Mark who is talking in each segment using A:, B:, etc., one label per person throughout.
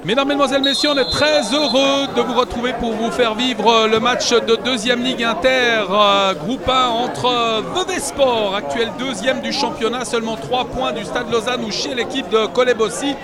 A: Mesdames, Mesdemoiselles, Messieurs, on est très heureux de vous retrouver pour vous faire vivre le match de deuxième Ligue Inter, groupe 1 entre Vevey Sport, actuel deuxième du championnat, seulement 3 points du Stade Lausanne ou chez l'équipe de Collet-Bossy,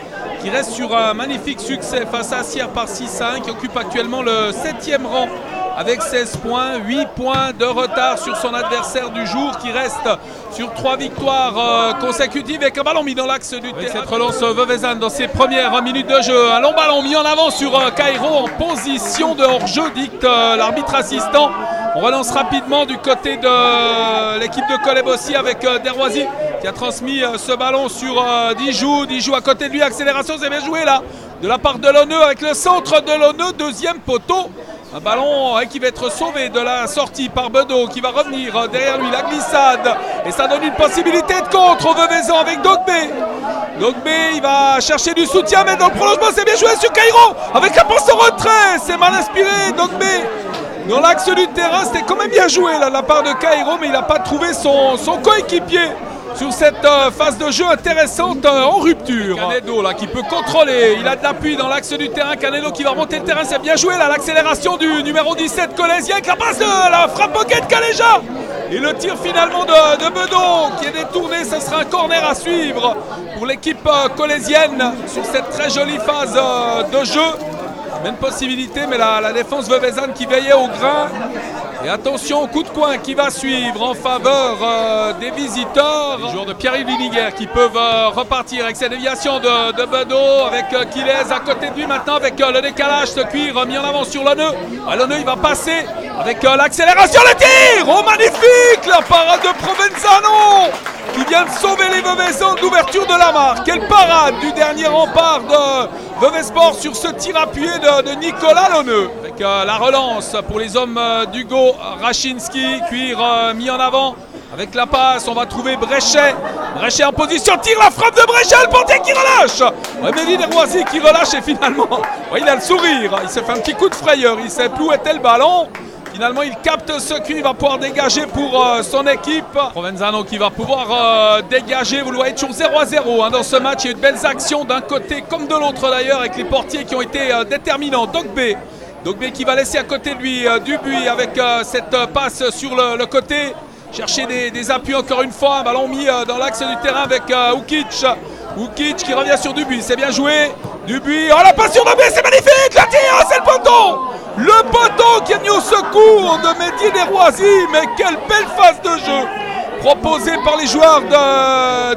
A: qui reste sur un magnifique succès face à Sierre par 6-1, qui occupe actuellement le 7e rang avec 16 points, 8 points de retard sur son adversaire du jour qui reste sur 3 victoires consécutives avec un ballon mis dans l'axe du terrain. Cette relance Veuvezane dans ses premières minutes de jeu. Un long ballon mis en avant sur Cairo en position de hors-jeu, dicte l'arbitre assistant. On relance rapidement du côté de l'équipe de Collet-Bossy avec Derroisy qui a transmis ce ballon sur Dijou. Dijou à côté de lui, accélération, c'est bien joué là de la part de Lonneux avec le centre de Lonneux, deuxième poteau. Un ballon qui va être sauvé de la sortie par Bedeau qui va revenir derrière lui, la glissade. Et ça donne une possibilité de contre au Veuvezan avec Dogbé. Dogbé, il va chercher du soutien, mais dans le prolongement, c'est bien joué sur Cairo. Avec la passe en retrait, c'est mal inspiré, Dogbé. Dans l'axe du terrain, c'était quand même bien joué là, de la part de Cairo, mais il n'a pas trouvé son coéquipier sur cette phase de jeu intéressante en rupture. Canedo là qui peut contrôler, il a de l'appui dans l'axe du terrain. Canedo qui va remonter le terrain, c'est bien joué là, l'accélération du numéro 17 Colésien avec la passe de la frappe pocket Caléja. Et le tir finalement de Bedeau qui est détourné, ce sera un corner à suivre pour l'équipe colésienne sur cette très jolie phase de jeu. Même possibilité, mais la défense Veuvezane qui veillait au grain. Et attention au coup de coin qui va suivre en faveur des visiteurs. Les joueurs de Pierre-Yves Liniger qui peuvent repartir avec cette déviation de Bedeau, avec Quilez à côté de lui maintenant avec le décalage, ce cuir mis en avant sur Lonneux. Lonneux il va passer avec l'accélération, le tir. Oh magnifique, la parade de Provenzano qui vient de sauver les Veuvezans de l'ouverture de la marque. Quelle parade du dernier rempart de Vevey Sport sur ce tir appuyé de Nicolas Lonneux. Avec la relance pour les hommes d'Hugo Rachinski, cuir mis en avant. Avec la passe, on va trouver Bréchet. Bréchet en position, tire la frappe de Bréchet, le portier qui relâche. Mehdi Derroisy qui relâche et finalement, il a le sourire. Il s'est fait un petit coup de frayeur, il sait plus où était le ballon. Finalement, il capte ce cuir, il va pouvoir dégager pour son équipe. Provenzano qui va pouvoir dégager. Vous le voyez, toujours 0-0 dans ce match. Il y a eu de belles actions d'un côté comme de l'autre d'ailleurs, avec les portiers qui ont été déterminants. Dogbé qui va laisser à côté de lui Dubuis avec cette passe sur le côté. Chercher des appuis encore une fois. Un ballon mis dans l'axe du terrain avec Ukic. Ukic qui revient sur Dubuis, c'est bien joué. Dubuis, oh la passe sur Dogbé, c'est magnifique. La tire, c'est le poteau. Le poteau qui est venu au secours de Mehdi Derroisy, mais quelle belle phase de jeu proposée par les joueurs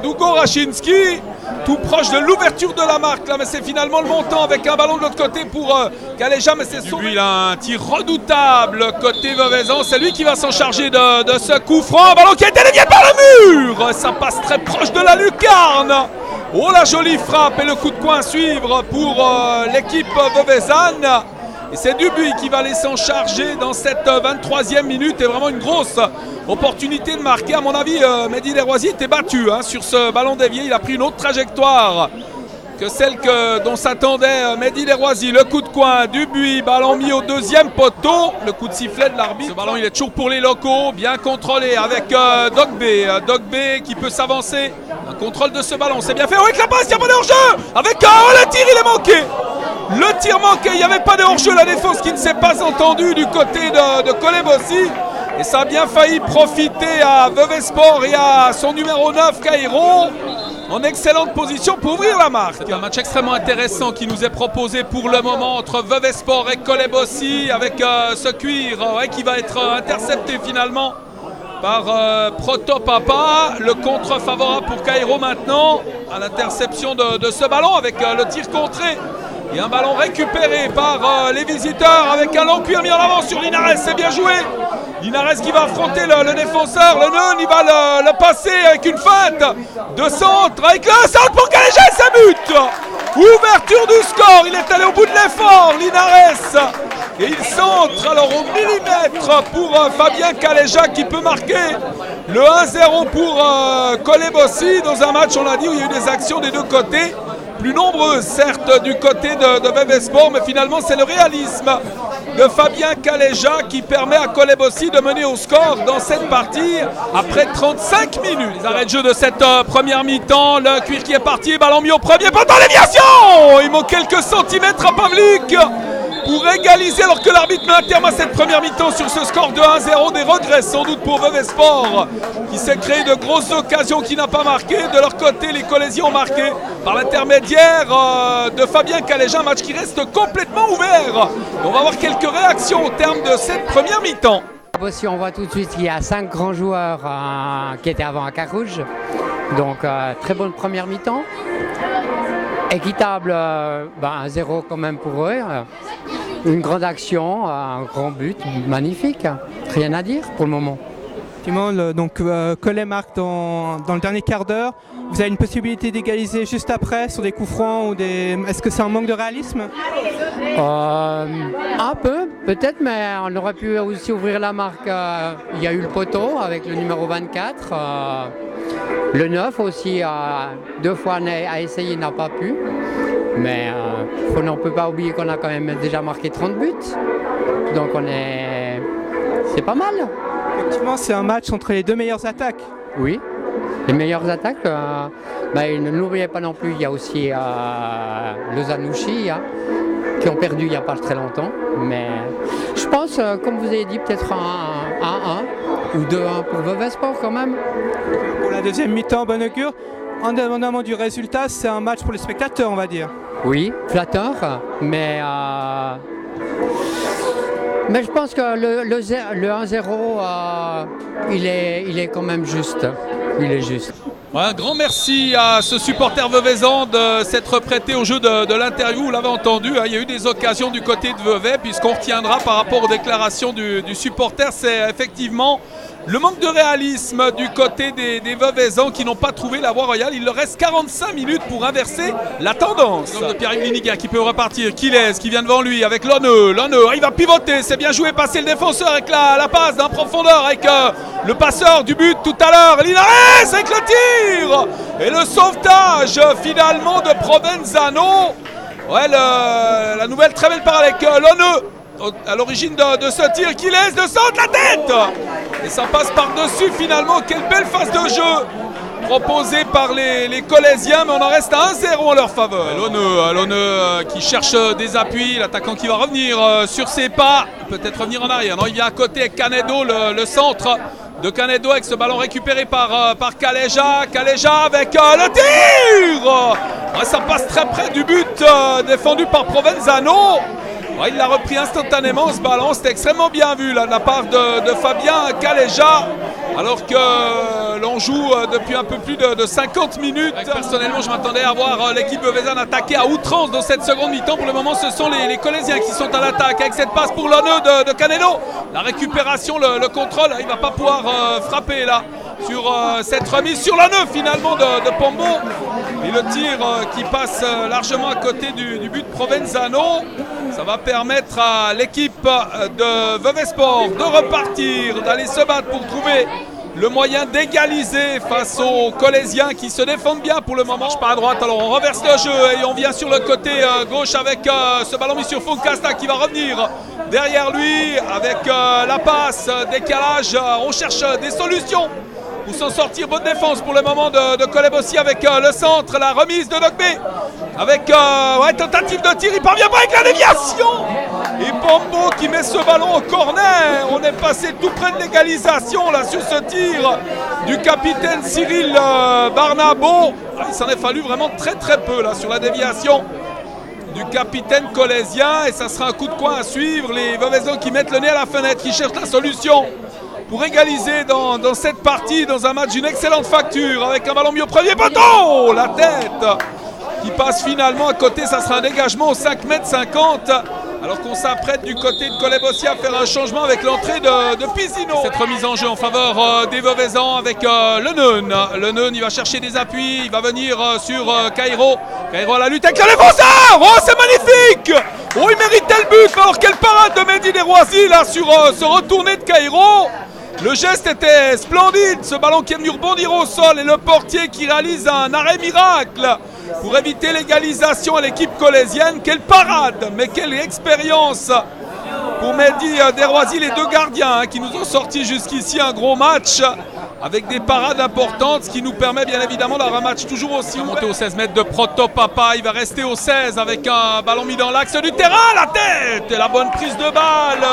A: d'Hugo Rachinski, tout proche de l'ouverture de la marque là, mais c'est finalement le montant avec un ballon de l'autre côté pour Caléja, mais c'est Dubuis, il a un tir redoutable côté Veuvezan, c'est lui qui va s'en charger de ce coup franc, un ballon qui a été dévié par le mur, ça passe très proche de la lucarne. Oh la jolie frappe et le coup de coin à suivre pour l'équipe Veuvezane. Et c'est Dubuis qui va aller s'en charger dans cette 23e minute et vraiment une grosse opportunité de marquer. À mon avis, Mehdi Derroisy était battu sur ce ballon dévié. Il a pris une autre trajectoire que celle dont s'attendait Mehdi Derroisy. Le coup de coin, Dubuis, ballon mis au deuxième poteau. Le coup de sifflet de l'arbitre. Ce ballon, il est toujours pour les locaux, bien contrôlé avec Dogbé. Dogbé qui peut s'avancer. Un contrôle de ce ballon, c'est bien fait. Avec la passe, il n'y a pas de hors-jeu. Avec le tir, il est manqué. Le tir manqué, il n'y avait pas de hors-jeu, la défense qui ne s'est pas entendue du côté de Collet-Bossy. Et ça a bien failli profiter à Vevey Sport et à son numéro 9, Cairo, en excellente position pour ouvrir la marque. C'est un match extrêmement intéressant qui nous est proposé pour le moment entre Vevey Sport et Collet-Bossy avec ce cuir qui va être intercepté finalement par Protopapa. Le contre favorable pour Cairo maintenant à l'interception de ce ballon avec le tir contré. Et un ballon récupéré par les visiteurs avec un long cuir mis en avant sur Linares, c'est bien joué. Linares qui va affronter le défenseur, le Neun, il va le passer avec une feinte de centre, avec le centre pour Caléja et sa but. Ouverture du score, il est allé au bout de l'effort, Linares. Et il centre alors au millimètre pour Fabien Caléja qui peut marquer le 1-0 pour Collet-Bossy dans un match, on l'a dit, où il y a eu des actions des deux côtés. Plus nombreuses certes du côté de Vevey Sport, mais finalement c'est le réalisme de Fabien Caléja qui permet à Collet-Bossy de mener au score dans cette partie après 35 minutes. Les arrêts de jeu de cette première mi-temps, le cuir qui est parti, ballon mis au premier poteau, déviation Il manque quelques centimètres à Pavlik pour égaliser alors que l'arbitre met un terme à cette première mi-temps sur ce score de 1-0. Des regrets sans doute pour Vevey Sport qui s'est créé de grosses occasions, qui n'a pas marqué. De leur côté, les Colaisiens ont marqué par l'intermédiaire de Fabien Caléja, un match qui reste complètement ouvert. On va avoir quelques réactions au terme de cette première mi-temps.
B: Si on voit tout de suite qu'il y a 5 grands joueurs qui étaient avant à Carouge, donc très bonne première mi-temps. Équitable, 1-0 quand même pour eux. Une grande action, un grand but, magnifique. Rien à dire pour le moment.
C: Donc Collet marque dans le dernier quart d'heure. Vous avez une possibilité d'égaliser juste après sur des coups francs ou des... Est-ce que c'est un manque de réalisme?
B: Un peu, peut-être, mais on aurait pu aussi ouvrir la marque. Il y a eu le poteau avec le numéro 24. Le 9 aussi, 2 fois a essayé, n'a pas pu. Mais on ne peut pas oublier qu'on a quand même déjà marqué 30 buts. Donc c'est pas mal.
C: Effectivement, c'est un match entre les deux meilleures attaques.
B: Oui, les meilleures attaques. N'oubliez pas non plus, il y a aussi le Zanouchi qui ont perdu il n'y a pas très longtemps. Mais je pense, comme vous avez dit, peut-être un 1 ou 2-1 pour Vevey Sport quand même.
C: Pour la deuxième mi-temps, bon augure. Indépendamment du résultat, c'est un match pour les spectateurs, on va dire.
B: Oui, flatteur, mais je pense que le 1-0, il est quand même juste. Il est juste.
A: Un grand merci à ce supporter veveysan de s'être prêté au jeu de l'interview. Vous l'avez entendu, il y a eu des occasions du côté de Vevey, puisqu'on retiendra par rapport aux déclarations du supporter, c'est effectivement le manque de réalisme du côté des Veveysans qui n'ont pas trouvé la voie royale. Il leur reste 45 minutes pour inverser la tendance. L'homme de Pierre-Yves Liniga qui peut repartir. Kiles qui vient devant lui avec Lonneux. Lonneux, il va pivoter. C'est bien joué, passer le défenseur avec la passe d'un profondeur avec le passeur du but tout à l'heure. Linares avec le tir. Et le sauvetage finalement de Provenzano. Ouais, la nouvelle très belle part avec Lonneux. À l'origine de ce tir qui laisse de centre la tête et ça passe par-dessus finalement. Quelle belle phase de jeu proposée par les Colaisiens, mais on en reste à 1-0 en leur faveur. Lonneux qui cherche des appuis, l'attaquant qui va revenir sur ses pas, peut-être revenir en arrière. Non, il vient à côté avec Canedo, le centre de Canedo avec ce ballon récupéré par Caléja. Caléja avec le tir. Ouais, ça passe très près du but défendu par Provenzano. Ouais, il l'a repris instantanément ce ballon, c'était extrêmement bien vu là, de la part de Fabien Caléja, alors que l'on joue depuis un peu plus de 50 minutes. Personnellement, je m'attendais à voir l'équipe veveysanne attaquer à outrance dans cette seconde mi-temps. Pour le moment, ce sont les Colaisiens qui sont à l'attaque avec cette passe pour Lonneux de Canedo. La récupération, le contrôle, il ne va pas pouvoir frapper là sur cette remise sur Lonneux finalement de Pombo. Et le tir qui passe largement à côté du but de Provenzano. Ça va permettre à l'équipe de Vevey Sport de repartir, d'aller se battre pour trouver le moyen d'égaliser face aux Colaisiens qui se défendent bien pour le moment. Marche pas à droite, alors on reverse le jeu et on vient sur le côté gauche avec ce ballon mis sur Foncasta qui va revenir derrière lui avec la passe, décalage. On cherche des solutions pour s'en sortir. Bonne défense pour le moment de Coleb aussi avec le centre, la remise de Dogbe avec tentative de tir, il parvient pas avec la déviation et Pombo qui met ce ballon au corner. On est passé tout près de l'égalisation là sur ce tir du capitaine Cyril Barnabo. Il s'en est fallu vraiment très très peu là sur la déviation du capitaine colaisien et ça sera un coup de coin à suivre. Les Veveysans qui mettent le nez à la fenêtre, qui cherchent la solution pour égaliser dans cette partie, dans un match d'une excellente facture, avec un ballon mis au premier poteau, la tête qui passe finalement à côté. Ça sera un dégagement au 5,50 m, alors qu'on s'apprête du côté de Coleb aussi à faire un changement avec l'entrée de Pisino. Cette remise en jeu en faveur des Veveysans avec le Neun, il va chercher des appuis, il va venir sur Cairo à la lutte avec le défenseur. Oh, c'est magnifique. Oh, il méritait le but. Alors quelle parade de Mehdi Desroisiers là sur ce retourné de Cairo. Le geste était splendide, ce ballon qui est venu rebondir au sol et le portier qui réalise un arrêt miracle pour éviter l'égalisation à l'équipe colaisienne. Quelle parade, mais quelle expérience pour Mehdi Desroisiers, les deux gardiens qui nous ont sorti jusqu'ici un gros match. avec des parades importantes, ce qui nous permet bien évidemment d'avoir un match toujours aussi ouvert. Monté au 16 mètres de Proto Papa, il va rester au 16 avec un ballon mis dans l'axe du terrain, la tête et la bonne prise de balle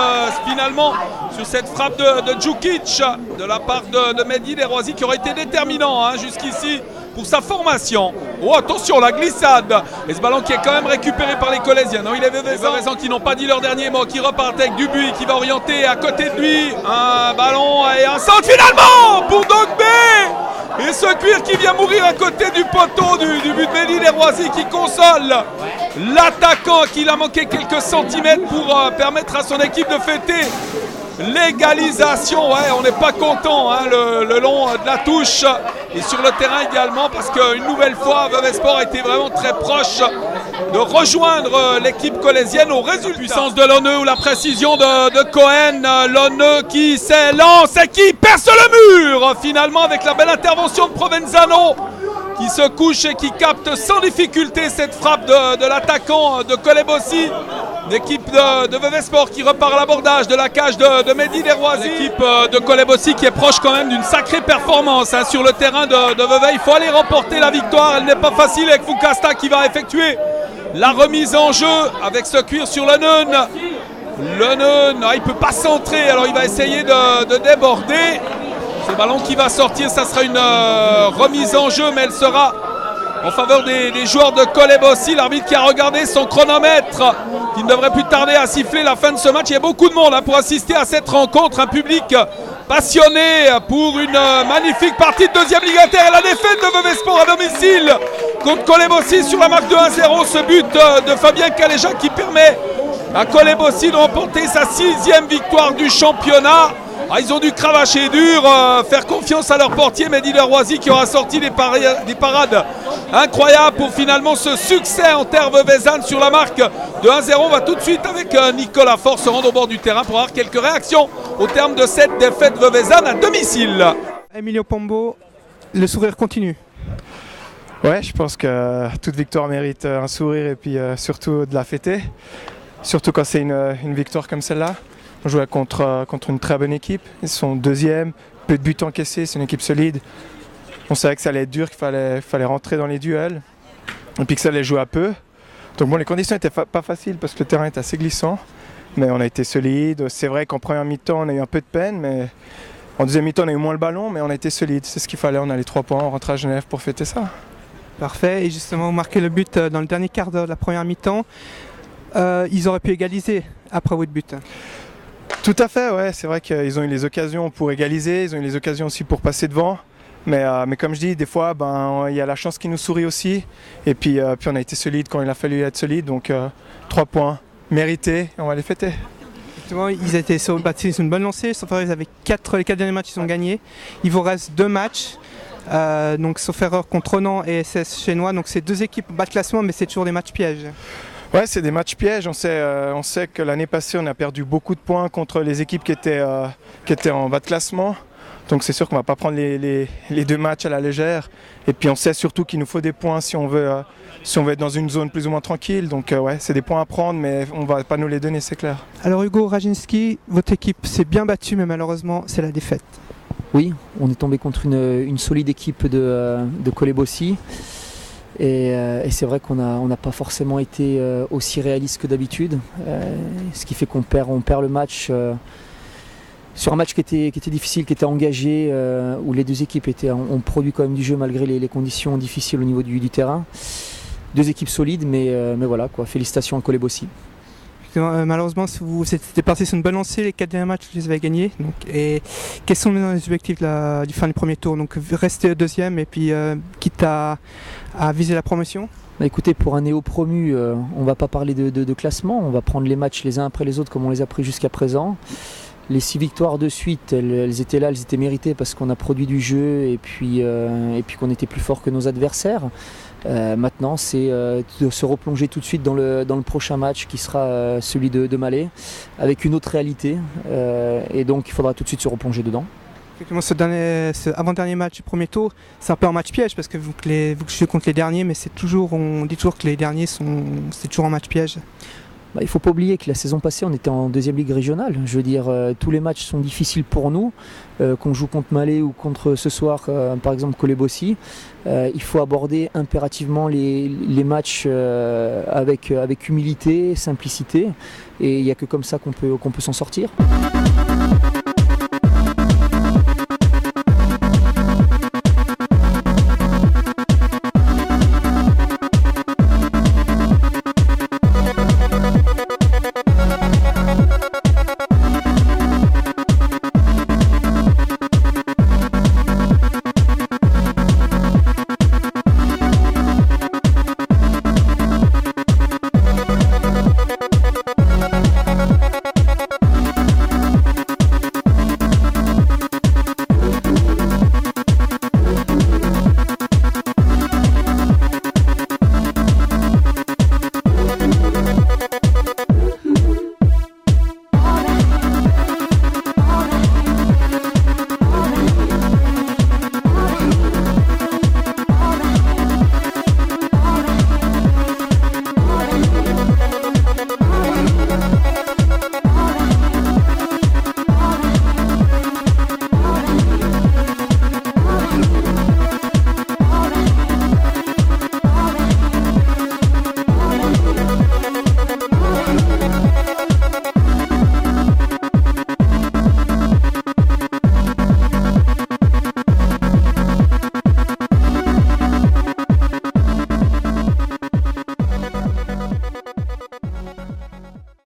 A: finalement sur cette frappe de Djukic de la part de Mehdi Desroisiers qui aurait été déterminant jusqu'ici pour sa formation. Oh attention la glissade et ce ballon qui est quand même récupéré par les Colaisiens. Non, il est Veuvezan qui n'ont pas dit leur dernier mot, qui repartent avec Dubuis qui va orienter à côté de lui un ballon et un centre finalement pour Dogbé et ce cuir qui vient mourir à côté du poteau du but de Mehdi Desroisiers qui console l'attaquant qui a manqué quelques centimètres pour permettre à son équipe de fêter l'égalisation. Ouais, on n'est pas content le long de la touche et sur le terrain également parce qu'une nouvelle fois Vevey-Sport a été vraiment très proche de rejoindre l'équipe colaisienne au résultat. Puissance de Lonneux ou la précision de Cohen. Lonneux qui s'élance et qui perce le mur finalement avec la belle intervention de Provenzano qui se couche et qui capte sans difficulté cette frappe de l'attaquant de Colebossi. L'équipe de Vevey-Sport qui repart à l'abordage de la cage de Mehdi Desroisiers. L'équipe de Colebossi qui est proche quand même d'une sacrée performance sur le terrain de Vevey. Il faut aller remporter la victoire, elle n'est pas facile avec Fukasta qui va effectuer la remise en jeu avec ce cuir sur Lennon. Lennon, il ne peut pas centrer, alors il va essayer de déborder. Ce ballon qui va sortir, ça sera une remise en jeu, mais elle sera en faveur des joueurs de Colebossi. L'arbitre qui a regardé son chronomètre, qui ne devrait plus tarder à siffler la fin de ce match. Il y a beaucoup de monde pour assister à cette rencontre, un public passionné pour une magnifique partie de deuxième Ligue Inter et la défaite de Vevey-Sport à domicile contre Colebossi sur la marque de 1-0. Ce but de Fabien Caléja qui permet à Colebossi de remporter sa 6e victoire du championnat. Ils ont dû cravacher dur, faire confiance à leur portier Mehdi Desroisiers qui aura sorti des parades incroyables pour finalement ce succès en terre veuvezane sur la marque de 1-0. On va tout de suite avec Nicolas Faure se rendre au bord du terrain pour avoir quelques réactions au terme de cette défaite veuvezane à domicile.
C: Emilio Pombo, le sourire continue.
D: Ouais, je pense que toute victoire mérite un sourire et puis surtout de la fêter. Surtout quand c'est une victoire comme celle-là. On jouait contre une très bonne équipe. Ils sont deuxième, peu de buts encaissés, c'est une équipe solide. On savait que ça allait être dur, qu'il fallait rentrer dans les duels et puis que ça allait jouer à peu. Donc bon, les conditions n'étaient pas faciles parce que le terrain est assez glissant, mais on a été solide. C'est vrai qu'en première mi-temps, on a eu un peu de peine, mais en deuxième mi-temps, on a eu moins le ballon, mais on a été solide. C'est ce qu'il fallait, on a les 3 points, on rentre à Genève pour fêter ça.
C: Parfait, et justement, vous marquez le but dans le dernier quart d'heure de la première mi-temps. Ils auraient pu égaliser après votre but.
D: Tout à fait, ouais. C'est vrai qu'ils ont eu les occasions pour égaliser, ils ont eu les occasions aussi pour passer devant. Mais comme je dis, des fois, il y a la chance qui nous sourit aussi. Et puis on a été solide quand il a fallu être solide. Donc 3 points mérités, on va les fêter.
C: Effectivement, ils étaient sur une bonne lancée. Sauf erreur, ils avaient les 4 derniers matchs, ils ont gagné. Il vous reste 2 matchs. Donc sauf erreur contre Ronan et SS Chenois. Donc c'est 2 équipes bas de classement, mais c'est toujours des matchs pièges.
D: Ouais, c'est des matchs pièges. On sait que l'année passée, on a perdu beaucoup de points contre les équipes qui étaient en bas de classement. Donc c'est sûr qu'on ne va pas prendre les 2 matchs à la légère. Et puis on sait surtout qu'il nous faut des points si on veut être dans une zone plus ou moins tranquille. Donc ouais, c'est des points à prendre, mais on ne va pas nous les donner, c'est clair.
C: Alors Hugo Rajinski, votre équipe s'est bien battue, mais malheureusement, c'est la défaite.
E: Oui, on est tombé contre une solide équipe de Colebossi. Et c'est vrai qu'on n'a pas forcément été aussi réaliste que d'habitude, ce qui fait qu'on perd le match sur un match qui était difficile, qui était engagé, où les 2 équipes ont produit quand même du jeu malgré les conditions difficiles au niveau du terrain. 2 équipes solides, mais voilà, quoi. Félicitations à Colebossi.
C: Malheureusement, vous étiez parti sur une bonne lancée, les 4 derniers matchs, vous les avez gagnés. Donc, et quels sont les objectifs du fin du premier tour? Donc rester deuxième et puis quitte à viser la promotion?
E: Écoutez, pour un néo-promu, on ne va pas parler de classement, on va prendre les matchs les uns après les autres comme on les a pris jusqu'à présent. Les 6 victoires de suite, elles étaient là, elles étaient méritées parce qu'on a produit du jeu et puis qu'on était plus fort que nos adversaires. Maintenant, c'est de se replonger tout de suite dans le prochain match qui sera celui de Malais, avec une autre réalité. Et donc, il faudra tout de suite se replonger dedans.
C: Effectivement, ce avant-dernier match du premier tour, c'est un peu un match piège parce que vous jouez contre les derniers, mais on dit toujours que les derniers c'est toujours un match piège.
E: Il ne faut pas oublier que la saison passée, on était en deuxième ligue régionale. Je veux dire, tous les matchs sont difficiles pour nous, qu'on joue contre Malais ou contre ce soir, par exemple, Colébossi. Il faut aborder impérativement les matchs avec humilité, simplicité. Et il n'y a que comme ça qu'on peut s'en sortir.